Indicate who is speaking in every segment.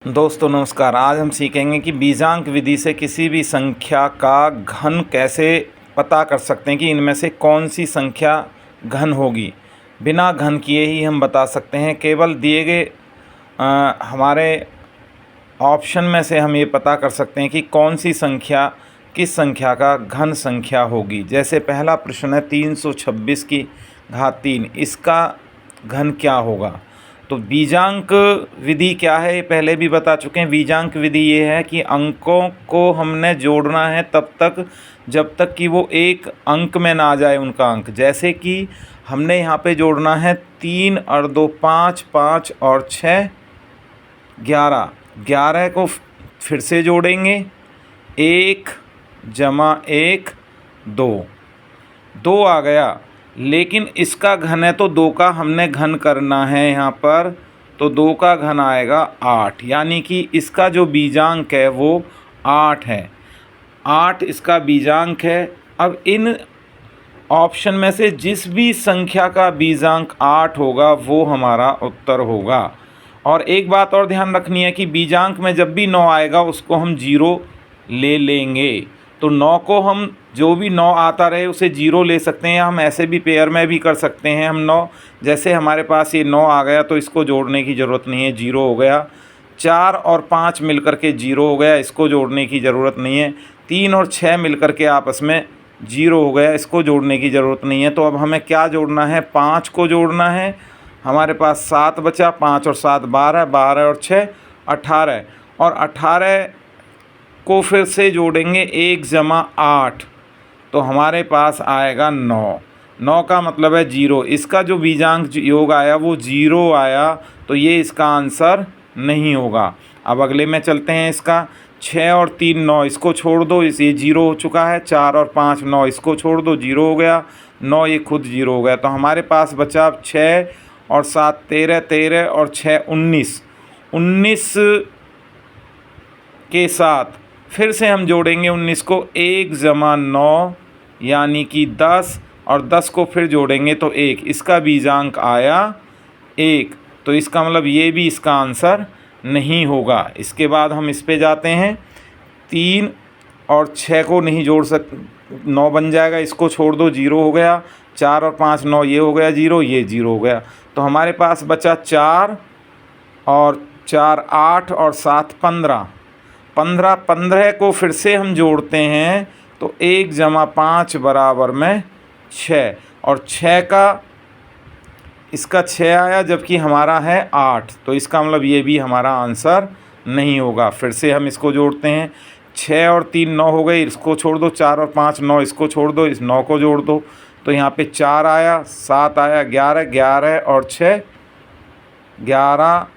Speaker 1: दोस्तों नमस्कार। आज हम सीखेंगे कि बीजांक विधि से किसी भी संख्या का घन कैसे पता कर सकते हैं कि इनमें से कौन सी संख्या घन होगी। बिना घन किए ही हम बता सकते हैं। केवल दिए गए हमारे ऑप्शन में से हम ये पता कर सकते हैं कि कौन सी संख्या किस संख्या का घन संख्या होगी। जैसे पहला प्रश्न है 326 की घात 3, इसका घन क्या होगा। तो बीजांक विधि क्या है ये पहले भी बता चुके हैं। बीजांक विधि ये है कि अंकों को हमने जोड़ना है तब तक जब तक कि वो एक अंक में ना आ जाए उनका अंक। जैसे कि हमने यहाँ पे जोड़ना है 3 और 2 5, 5 और 6 11। 11 को फिर से जोड़ेंगे, 1 जमा 1 2, 2 आ गया। लेकिन इसका घन है तो 2 का हमने घन करना है यहाँ पर, तो 2 का घन आएगा 8, यानी कि इसका जो बीजांक है वो 8 है। 8 इसका बीजांक है। अब इन ऑप्शन में से जिस भी संख्या का बीजांक 8 होगा वो हमारा उत्तर होगा। और एक बात और ध्यान रखनी है कि बीजांक में जब भी 9 आएगा उसको हम 0 ले लेंगे। तो 9 को हम जो भी 9 आता रहे उसे 0 ले सकते हैं, या हम ऐसे भी पेयर में भी कर सकते हैं। हम 9 जैसे हमारे पास ये 9 आ गया तो इसको जोड़ने की ज़रूरत नहीं है, 0 हो गया। 4 और 5 मिल कर के 0 हो गया, इसको जोड़ने की ज़रूरत नहीं है। 3 और 6 मिल कर के आपस में 0 हो गया, इसको जोड़ने की ज़रूरत नहीं है। तो अब हमें क्या जोड़ना है, 5 को जोड़ना है। हमारे पास 7 बचा, 5 और 7 12, 12 और 6 18, और 18 को फिर से जोड़ेंगे 1 जमा 8, तो हमारे पास आएगा 9। 9 का मतलब है 0। इसका जो बीजांक योग आया वो 0 आया, तो ये इसका आंसर नहीं होगा। अब अगले में चलते हैं। इसका 6 और 3 9, इसको छोड़ दो, ये 0 हो चुका है। 4 और 5 9, इसको छोड़ दो, 0 हो गया। 9 ये खुद 0 हो गया। तो हमारे पास बचा 6 और 7 13, 13 और 6 19। 19 के साथ फिर से हम जोड़ेंगे 19 को, 1 जमा 9 यानी कि 10, और 10 को फिर जोड़ेंगे तो 1, इसका बीजांक आया 1। तो इसका मतलब ये भी इसका आंसर नहीं होगा। इसके बाद हम इस पे जाते हैं। 3 और 6 को नहीं जोड़ 9 बन जाएगा, इसको छोड़ दो, 0 हो गया। 4 और 5 9, ये हो गया 0, ये 0 हो गया। तो हमारे पास बचा 4 और 4 8 और 7 15। 15 को फिर से हम जोड़ते हैं तो 1 जमा 5 बराबर में 6, और 6 का इसका 6 आया जबकि हमारा है 8, तो इसका मतलब ये भी हमारा आंसर नहीं होगा। फिर से हम इसको जोड़ते हैं। 6 और 3 9 हो गई, इसको छोड़ दो। 4 और 5 9, इसको छोड़ दो, इस 9 को जोड़ दो, तो यहाँ पे 4 आया, 7 आया, 11, 11 और 6 11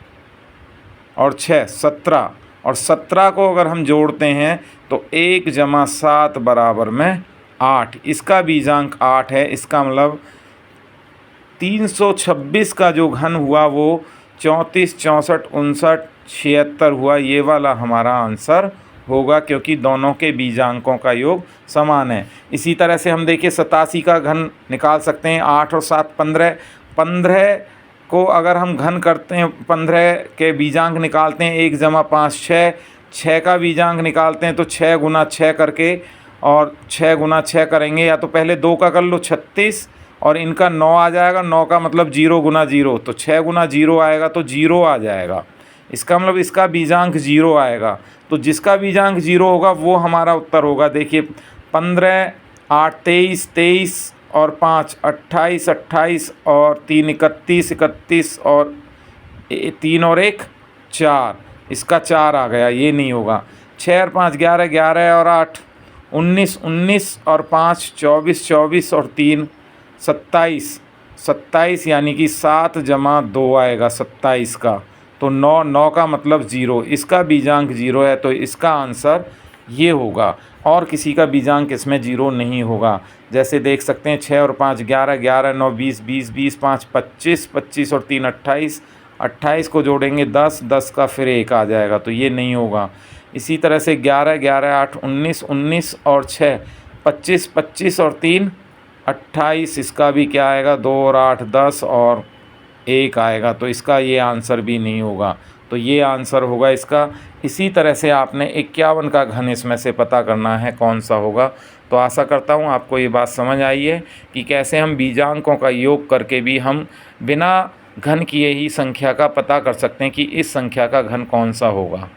Speaker 1: और 6 17, और 17 को अगर हम जोड़ते हैं तो 1 जमा 7 बराबर में 8, इसका बीजांक 8 है। इसका मतलब 326 का जो घन हुआ वो 34 64 59 76 हुआ। ये वाला हमारा आंसर होगा, क्योंकि दोनों के बीजांकों का योग समान है। इसी तरह से हम देखिए 87 का घन निकाल सकते हैं। 8 और 7 15, 15 को अगर हम घन करते हैं, 15 के बीजांक निकालते हैं, 1 जमा 5 6, 6 का बीजांक निकालते हैं तो 6 गुना 6 करके, और 6 गुना 6 करेंगे, या तो पहले 2 का कर लो 36, और इनका 9 आ जाएगा। 9 का मतलब 0 गुना 0, तो 6 गुना 0 आएगा तो 0 आ जाएगा। इसका मतलब इसका बीजांक 0 आएगा। तो जिसका बीजांक 0 होगा वो हमारा उत्तर होगा। देखिए 15 8 23, 23 और 5 28, 28 और 3 31, 31 और 3 और 1 4, इसका 4 आ गया, ये नहीं होगा। 6 और 5 11, 11 और 8 19, 19 और 5 24, 24 और 3 27, 27 यानी कि 7 जमा 2 आएगा 27 का। तो 9, 9 का मतलब 0, इसका बीजांक 0 है, तो इसका आंसर ये होगा। और किसी का बीजांक इसमें 0 नहीं होगा। जैसे देख सकते हैं 6 और 5 11, 11 9 20, 20 20 5 25, 25 और 3 28, 28 को जोड़ेंगे 10, 10 का फिर 1 आ जाएगा, तो ये नहीं होगा। इसी तरह से 11 11 8 19, 19 और 6 25, 25 और 3 28, इसका भी क्या आएगा 2 और 8 10 और 1 आएगा, तो इसका ये आंसर भी नहीं होगा। तो ये आंसर होगा इसका। इसी तरह से आपने 51 का घन इसमें से पता करना है कौन सा होगा। तो आशा करता हूँ आपको ये बात समझ आई है कि कैसे हम बीजांकों का योग करके भी हम बिना घन किए ही संख्या का पता कर सकते हैं कि इस संख्या का घन कौन सा होगा।